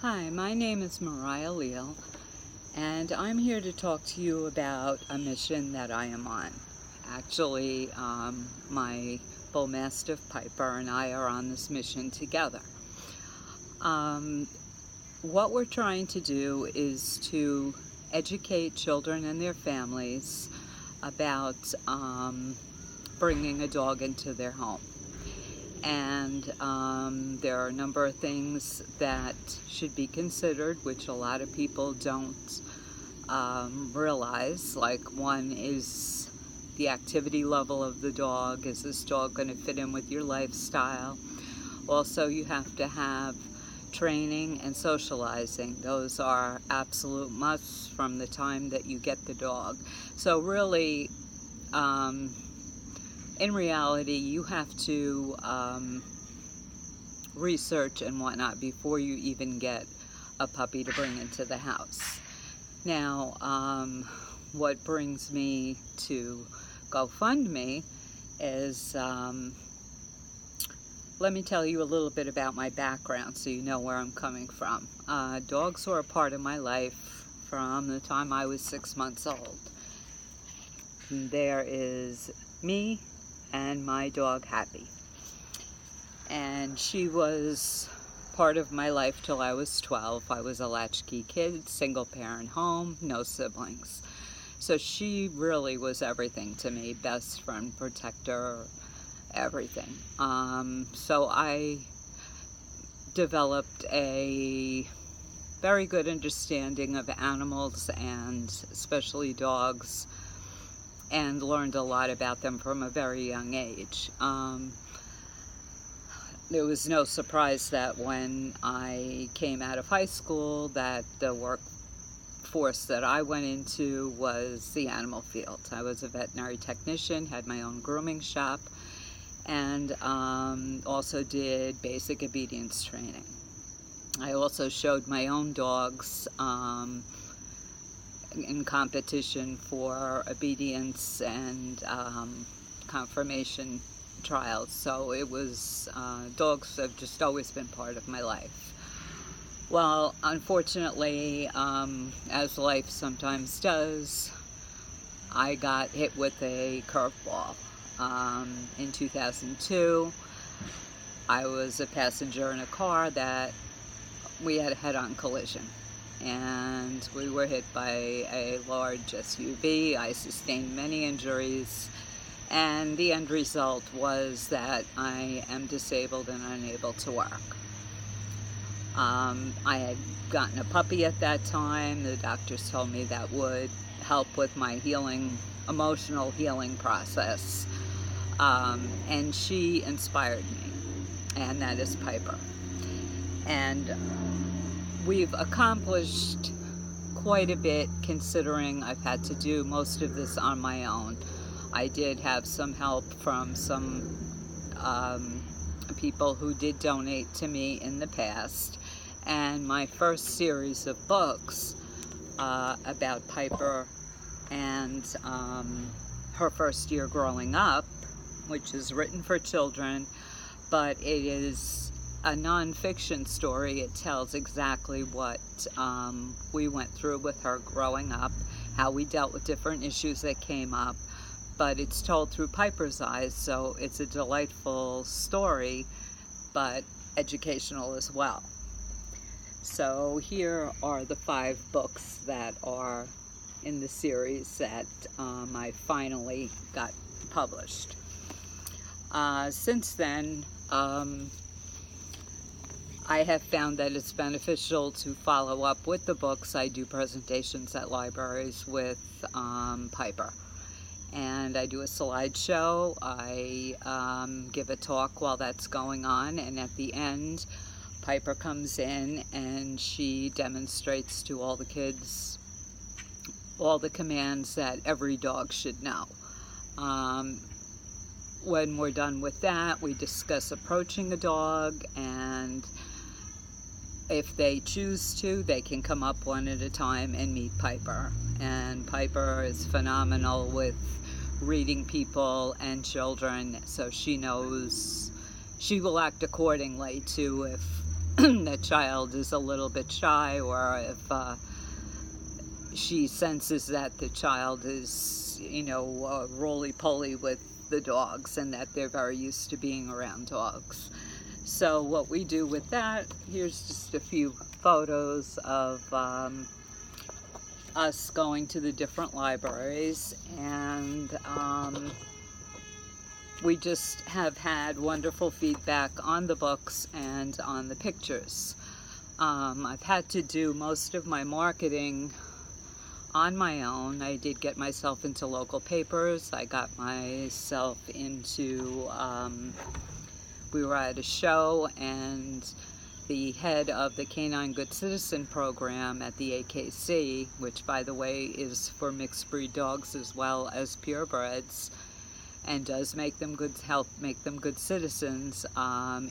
Hi, my name is Mariah Leal, and I'm here to talk to you about a mission that I am on. Actually, my bull mastiff Piper and I are on this mission together. What we're trying to do is to educate children and their families about bringing a dog into their home. And there are a number of things that should be considered, which a lot of people don't realize. Like, one is the activity level of the dog. Is this dog going to fit in with your lifestyle? Also, you have to have training and socializing. Those are absolute musts from the time that you get the dog. So really, in reality, you have to research and whatnot before you even get a puppy to bring into the house. Now, what brings me to GoFundMe is, let me tell you a little bit about my background so you know where I'm coming from. Dogs were a part of my life from the time I was 6 months old. There is me and my dog Happy, and she was part of my life till I was 12. I was a latchkey kid, single parent home, no siblings, so she really was everything to me, best friend, protector, everything. So I developed a very good understanding of animals, and especially dogs, and learned a lot about them from a very young age. There was no surprise that when I came out of high school that the workforce that I went into was the animal field. I was a veterinary technician, had my own grooming shop, and also did basic obedience training. I also showed my own dogs in competition for obedience and confirmation trials. So it was, dogs have just always been part of my life. Well, unfortunately, as life sometimes does, I got hit with a curveball. In 2002, I was a passenger in a car that we had a head-on collision, and we were hit by a large SUV. I sustained many injuries, and the end result was that I am disabled and unable to work. I had gotten a puppy at that time. The doctors told me that would help with my healing, emotional healing process, and she inspired me, and that is Piper. And we've accomplished quite a bit, considering I've had to do most of this on my own. I did have some help from some people who did donate to me in the past, and my first series of books about Piper and her first year growing up, which is written for children, but it is a non-fiction story. It tells exactly what we went through with her growing up, how we dealt with different issues that came up, but it's told through Piper's eyes, so it's a delightful story, but educational as well. So here are the 5 books that are in the series that I finally got published. Since then, I have found that it's beneficial to follow up with the books. I do presentations at libraries with Piper, and I do a slideshow. I give a talk while that's going on, and at the end, Piper comes in and she demonstrates to all the kids all the commands that every dog should know. When we're done with that, we discuss approaching a dog, and if they choose to, they can come up one at a time and meet Piper. And Piper is phenomenal with reading people and children, so she knows, she will act accordingly to if the child is a little bit shy, or if she senses that the child is, roly-poly with the dogs, and that they're very used to being around dogs. So what we do with that, here's just a few photos of us going to the different libraries, and we just have had wonderful feedback on the books and on the pictures. I've had to do most of my marketing on my own. I did get myself into local papers. I got myself into, we were at a show, and the head of the Canine Good Citizen program at the AKC, which by the way is for mixed breed dogs as well as purebreds, and does help make them good citizens,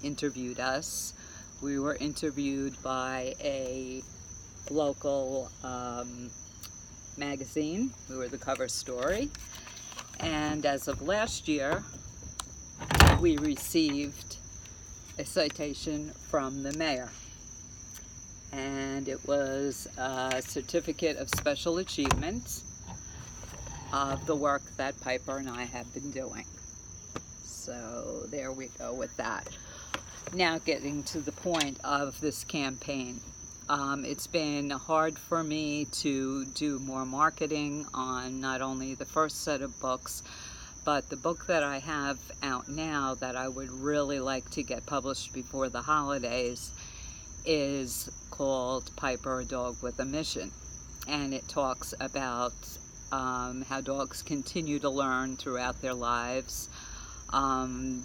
interviewed us. We were interviewed by a local magazine. We were the cover story. And as of last year, we received a citation from the mayor. And it was a certificate of special achievement of the work that Piper and I have been doing. So there we go with that. Now getting to the point of this campaign. It's been hard for me to do more marketing on not only the first set of books, but the book that I have out now that I would really like to get published before the holidays is called Piper, a Dog with a Mission. And it talks about how dogs continue to learn throughout their lives,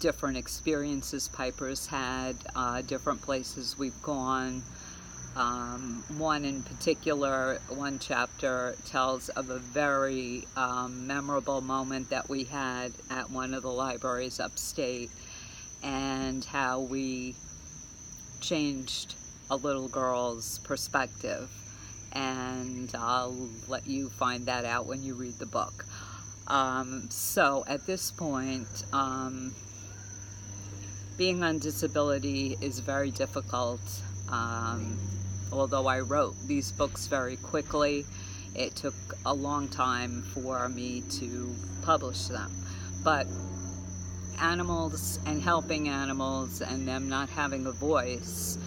different experiences Piper's had, different places we've gone. One in particular, one chapter tells of a very memorable moment that we had at one of the libraries upstate, and how we changed a little girl's perspective. And I'll let you find that out when you read the book. So at this point, being on disability is very difficult. Although I wrote these books very quickly, it took a long time for me to publish them. But animals and helping animals and them not having a voice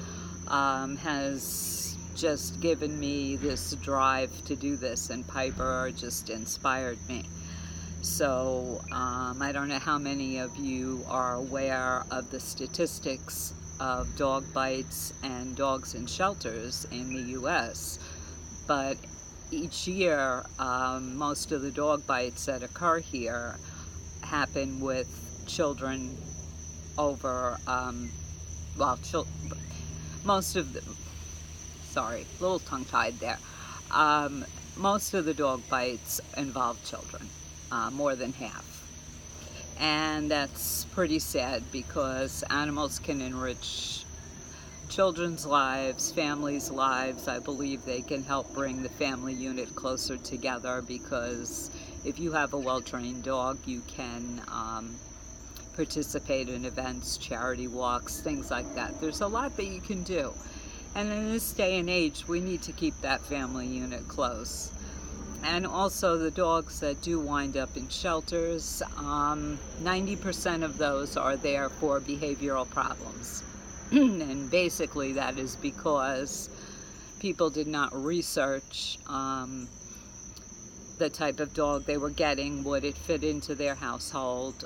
has just given me this drive to do this, and Piper just inspired me. So I don't know how many of you are aware of the statistics of dog bites and dogs in shelters in the US, but each year most of the dog bites that occur here happen with children over, most of the, sorry, a little tongue-tied there. Most of the dog bites involve children, more than half. And that's pretty sad, because animals can enrich children's lives, families' lives. I believe they can help bring the family unit closer together, because if you have a well-trained dog, you can participate in events, charity walks, things like that. There's a lot that you can do. And in this day and age, we need to keep that family unit close. And also the dogs that do wind up in shelters, 90% of those are there for behavioral problems. And basically that is because people did not research the type of dog they were getting. Would it fit into their household?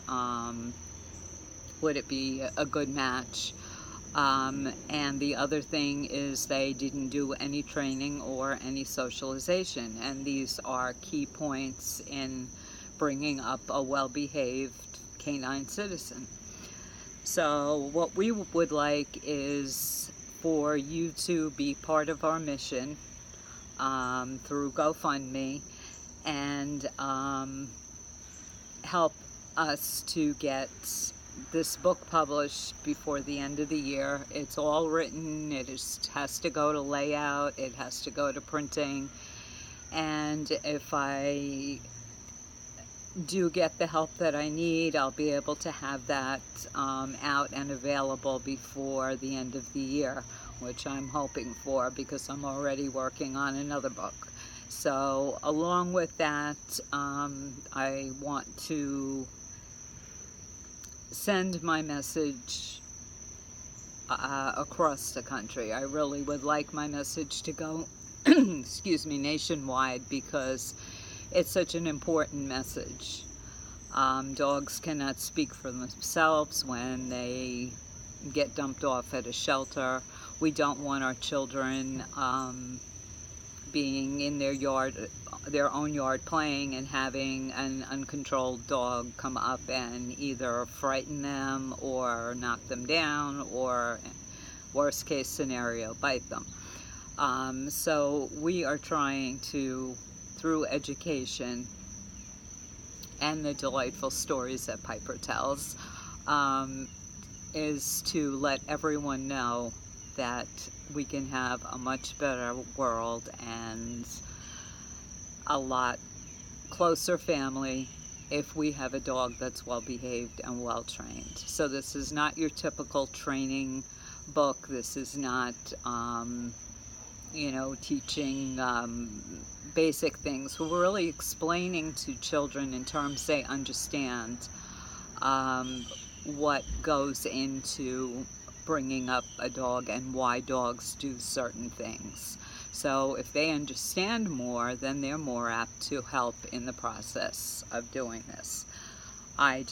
Would it be a good match? And the other thing is they didn't do any training or any socialization, and these are key points in bringing up a well-behaved canine citizen. So what we would like is for you to be part of our mission through GoFundMe, and help us to get this book published before the end of the year. It's all written. It has to go to layout. It has to go to printing. And if I do get the help that I need, I'll be able to have that out and available before the end of the year. which I'm hoping for because I'm already working on another book. So along with that, I want to send my message across the country. I really would like my message to go, excuse me, nationwide, because it's such an important message. Dogs cannot speak for themselves when they get dumped off at a shelter. We don't want our children being in their own yard playing and having an uncontrolled dog come up and either frighten them or knock them down, or worst case scenario, bite them. So we are trying to, through education and the delightful stories that Piper tells, is to let everyone know that we can have a much better world and a lot closer family if we have a dog that's well behaved and well trained. So this is not your typical training book. This is not teaching basic things. We're really explaining to children in terms they understand what goes into bringing up a dog and why dogs do certain things. So if they understand more, then they're more apt to help in the process of doing this. I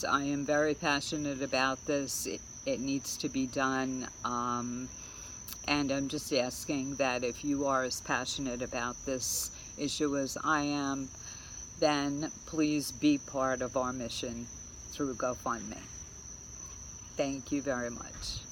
am very passionate about this. It needs to be done. And I'm just asking that if you are as passionate about this issue as I am, then please be part of our mission through GoFundMe. Thank you very much.